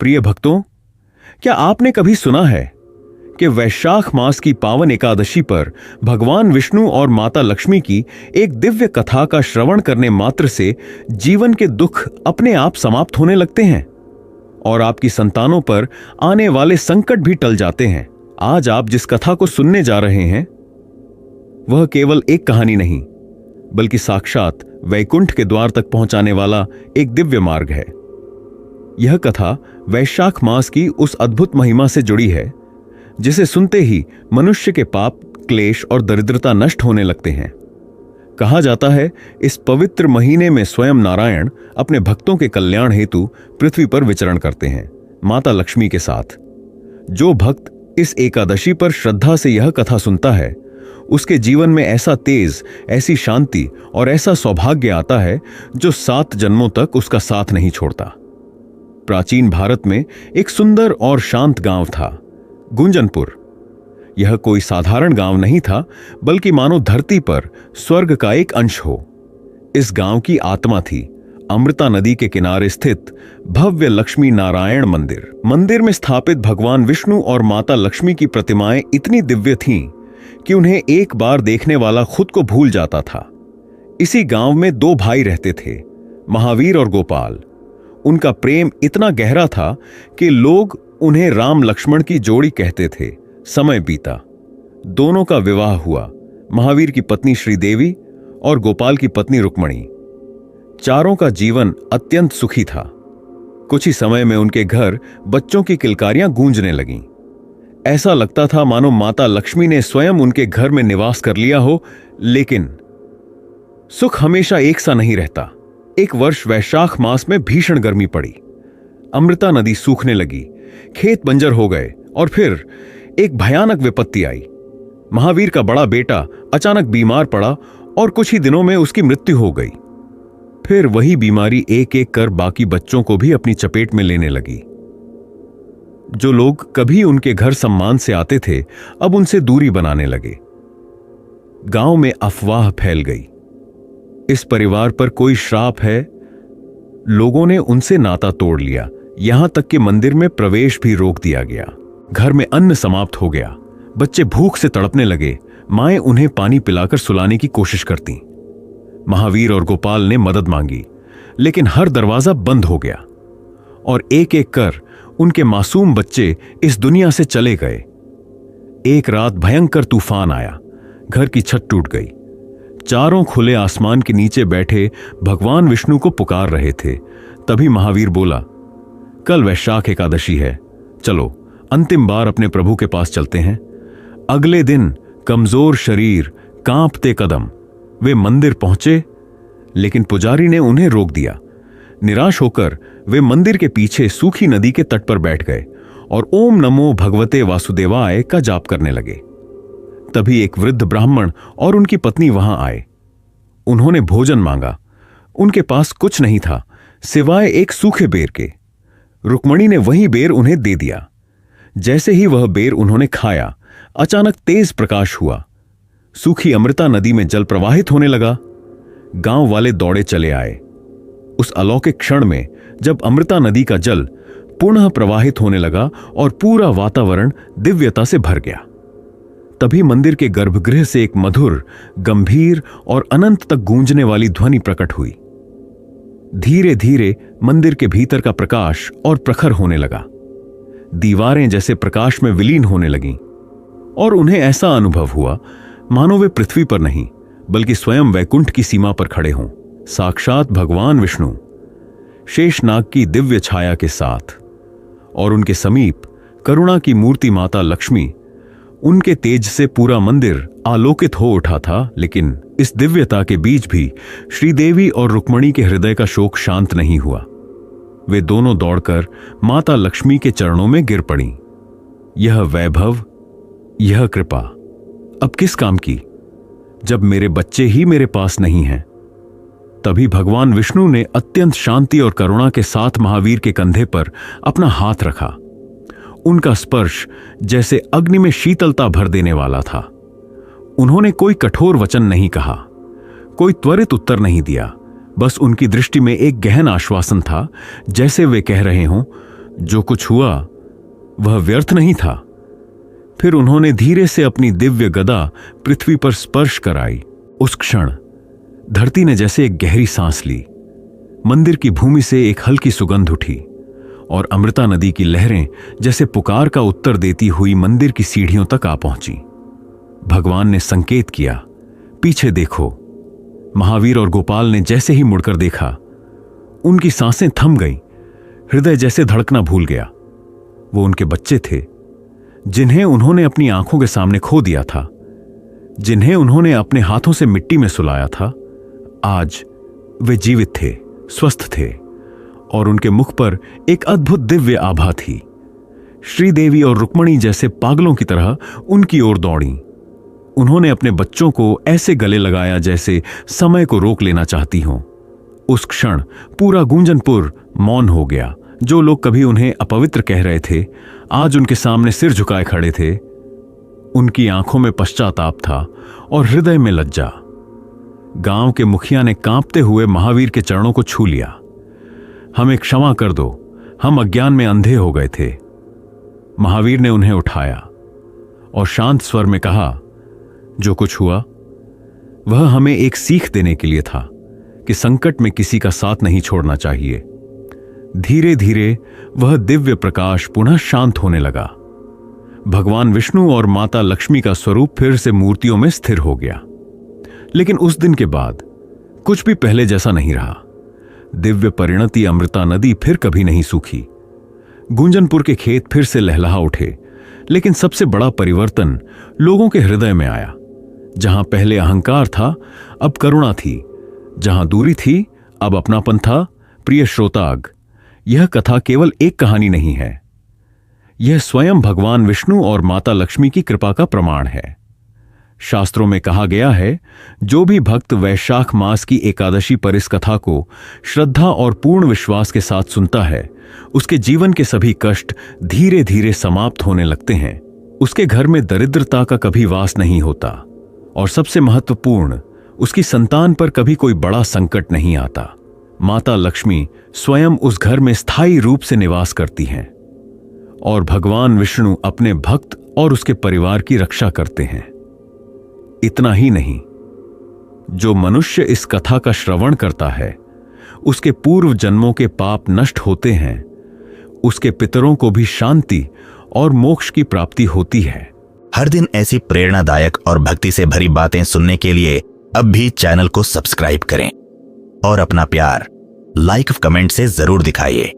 प्रिय भक्तों, क्या आपने कभी सुना है कि वैशाख मास की पावन एकादशी पर भगवान विष्णु और माता लक्ष्मी की एक दिव्य कथा का श्रवण करने मात्र से जीवन के दुख अपने आप समाप्त होने लगते हैं और आपकी संतानों पर आने वाले संकट भी टल जाते हैं। आज आप जिस कथा को सुनने जा रहे हैं वह केवल एक कहानी नहीं, बल्कि साक्षात वैकुंठ के द्वार तक पहुंचाने वाला एक दिव्य मार्ग है। यह कथा वैशाख मास की उस अद्भुत महिमा से जुड़ी है जिसे सुनते ही मनुष्य के पाप, क्लेश और दरिद्रता नष्ट होने लगते हैं। कहा जाता है, इस पवित्र महीने में स्वयं नारायण अपने भक्तों के कल्याण हेतु पृथ्वी पर विचरण करते हैं, माता लक्ष्मी के साथ। जो भक्त इस एकादशी पर श्रद्धा से यह कथा सुनता है, उसके जीवन में ऐसा तेज, ऐसी शांति और ऐसा सौभाग्य आता है जो 7 जन्मों तक उसका साथ नहीं छोड़ता। प्राचीन भारत में एक सुंदर और शांत गांव था, गुंजनपुर। यह कोई साधारण गांव नहीं था, बल्कि मानो धरती पर स्वर्ग का एक अंश हो। इस गांव की आत्मा थी अमृता नदी के किनारे स्थित भव्य लक्ष्मी नारायण मंदिर। मंदिर में स्थापित भगवान विष्णु और माता लक्ष्मी की प्रतिमाएं इतनी दिव्य थीं कि उन्हें एक बार देखने वाला खुद को भूल जाता था। इसी गांव में 2 भाई रहते थे, महावीर और गोपाल। उनका प्रेम इतना गहरा था कि लोग उन्हें राम लक्ष्मण की जोड़ी कहते थे। समय बीता, दोनों का विवाह हुआ। महावीर की पत्नी श्रीदेवी और गोपाल की पत्नी रुक्मणी। चारों का जीवन अत्यंत सुखी था। कुछ ही समय में उनके घर बच्चों की किलकारियां गूंजने लगीं। ऐसा लगता था मानो माता लक्ष्मी ने स्वयं उनके घर में निवास कर लिया हो। लेकिन सुख हमेशा एक सा नहीं रहता। एक वर्ष वैशाख मास में भीषण गर्मी पड़ी। अमृता नदी सूखने लगी, खेत बंजर हो गए और फिर एक भयानक विपत्ति आई। महावीर का बड़ा बेटा अचानक बीमार पड़ा और कुछ ही दिनों में उसकी मृत्यु हो गई। फिर वही बीमारी एक एक कर बाकी बच्चों को भी अपनी चपेट में लेने लगी। जो लोग कभी उनके घर सम्मान से आते थे, अब उनसे दूरी बनाने लगे। गांव में अफवाह फैल गई, इस परिवार पर कोई श्राप है। लोगों ने उनसे नाता तोड़ लिया, यहां तक कि मंदिर में प्रवेश भी रोक दिया गया। घर में अन्न समाप्त हो गया। बच्चे भूख से तड़पने लगे। माएं उन्हें पानी पिलाकर सुलाने की कोशिश करती। महावीर और गोपाल ने मदद मांगी, लेकिन हर दरवाजा बंद हो गया और एक एक कर उनके मासूम बच्चे इस दुनिया से चले गए। एक रात भयंकर तूफान आया, घर की छत टूट गई। चारों खुले आसमान के नीचे बैठे भगवान विष्णु को पुकार रहे थे। तभी महावीर बोला, कल वैशाख एकादशी है, चलो अंतिम बार अपने प्रभु के पास चलते हैं। अगले दिन कमजोर शरीर, कांपते कदम वे मंदिर पहुंचे, लेकिन पुजारी ने उन्हें रोक दिया। निराश होकर वे मंदिर के पीछे सूखी नदी के तट पर बैठ गए और ओम नमो भगवते वासुदेवाय का जाप करने लगे। तभी एक वृद्ध ब्राह्मण और उनकी पत्नी वहां आए। उन्होंने भोजन मांगा। उनके पास कुछ नहीं था सिवाय एक सूखे बेर के। रुक्मणी ने वही बेर उन्हें दे दिया। जैसे ही वह बेर उन्होंने खाया, अचानक तेज प्रकाश हुआ। सूखी अमृता नदी में जल प्रवाहित होने लगा। गांव वाले दौड़े चले आए। उस अलौकिक क्षण में जब अमृता नदी का जल पुनः प्रवाहित होने लगा और पूरा वातावरण दिव्यता से भर गया, तभी मंदिर के गर्भगृह से एक मधुर, गंभीर और अनंत तक गूंजने वाली ध्वनि प्रकट हुई। धीरे धीरे मंदिर के भीतर का प्रकाश और प्रखर होने लगा। दीवारें जैसे प्रकाश में विलीन होने लगीं और उन्हें ऐसा अनुभव हुआ मानो वे पृथ्वी पर नहीं, बल्कि स्वयं वैकुंठ की सीमा पर खड़े हों। साक्षात भगवान विष्णु शेषनाग की दिव्य छाया के साथ और उनके समीप करुणा की मूर्ति माता लक्ष्मी। उनके तेज से पूरा मंदिर आलोकित हो उठा था। लेकिन इस दिव्यता के बीच भी श्रीदेवी और रुक्मणी के हृदय का शोक शांत नहीं हुआ। वे दोनों दौड़कर माता लक्ष्मी के चरणों में गिर पड़ीं। यह वैभव, यह कृपा अब किस काम की, जब मेरे बच्चे ही मेरे पास नहीं हैं। तभी भगवान विष्णु ने अत्यंत शांति और करुणा के साथ महावीर के कंधे पर अपना हाथ रखा। उनका स्पर्श जैसे अग्नि में शीतलता भर देने वाला था। उन्होंने कोई कठोर वचन नहीं कहा, कोई त्वरित उत्तर नहीं दिया। बस उनकी दृष्टि में एक गहन आश्वासन था, जैसे वे कह रहे हों, जो कुछ हुआ वह व्यर्थ नहीं था। फिर उन्होंने धीरे से अपनी दिव्य गदा पृथ्वी पर स्पर्श कराई। उस क्षण धरती ने जैसे एक गहरी सांस ली। मंदिर की भूमि से एक हल्की सुगंध उठी और अमृता नदी की लहरें जैसे पुकार का उत्तर देती हुई मंदिर की सीढ़ियों तक आ पहुंची। भगवान ने संकेत किया, पीछे देखो। महावीर और गोपाल ने जैसे ही मुड़कर देखा, उनकी सांसें थम गईं, हृदय जैसे धड़कना भूल गया। वो उनके बच्चे थे, जिन्हें उन्होंने अपनी आंखों के सामने खो दिया था, जिन्हें उन्होंने अपने हाथों से मिट्टी में सुलाया था। आज वे जीवित थे, स्वस्थ थे और उनके मुख पर एक अद्भुत दिव्य आभा थी। श्रीदेवी और रुक्मणी जैसे पागलों की तरह उनकी ओर दौड़ी। उन्होंने अपने बच्चों को ऐसे गले लगाया जैसे समय को रोक लेना चाहती हों। उस क्षण पूरा गूंजनपुर मौन हो गया। जो लोग कभी उन्हें अपवित्र कह रहे थे, आज उनके सामने सिर झुकाए खड़े थे। उनकी आंखों में पश्चाताप था और हृदय में लज्जा। गांव के मुखिया ने कांपते हुए महावीर के चरणों को छू लिया। हमें क्षमा कर दो, हम अज्ञान में अंधे हो गए थे। महावीर ने उन्हें उठाया और शांत स्वर में कहा, जो कुछ हुआ वह हमें एक सीख देने के लिए था कि संकट में किसी का साथ नहीं छोड़ना चाहिए। धीरे धीरे वह दिव्य प्रकाश पुनः शांत होने लगा। भगवान विष्णु और माता लक्ष्मी का स्वरूप फिर से मूर्तियों में स्थिर हो गया। लेकिन उस दिन के बाद कुछ भी पहले जैसा नहीं रहा। दिव्य परिणति अमृता नदी फिर कभी नहीं सूखी। गुंजनपुर के खेत फिर से लहलहा उठे। लेकिन सबसे बड़ा परिवर्तन लोगों के हृदय में आया। जहां पहले अहंकार था, अब करुणा थी। जहां दूरी थी, अब अपनापन था। प्रिय श्रोताग, यह कथा केवल एक कहानी नहीं है, यह स्वयं भगवान विष्णु और माता लक्ष्मी की कृपा का प्रमाण है। शास्त्रों में कहा गया है, जो भी भक्त वैशाख मास की एकादशी पर इस कथा को श्रद्धा और पूर्ण विश्वास के साथ सुनता है, उसके जीवन के सभी कष्ट धीरे धीरे समाप्त होने लगते हैं। उसके घर में दरिद्रता का कभी वास नहीं होता और सबसे महत्वपूर्ण, उसकी संतान पर कभी कोई बड़ा संकट नहीं आता। माता लक्ष्मी स्वयं उस घर में स्थायी रूप से निवास करती हैं और भगवान विष्णु अपने भक्त और उसके परिवार की रक्षा करते हैं। इतना ही नहीं, जो मनुष्य इस कथा का श्रवण करता है, उसके पूर्व जन्मों के पाप नष्ट होते हैं, उसके पितरों को भी शांति और मोक्ष की प्राप्ति होती है। हर दिन ऐसी प्रेरणादायक और भक्ति से भरी बातें सुनने के लिए अब भी चैनल को सब्सक्राइब करें और अपना प्यार लाइक कमेंट से जरूर दिखाइए।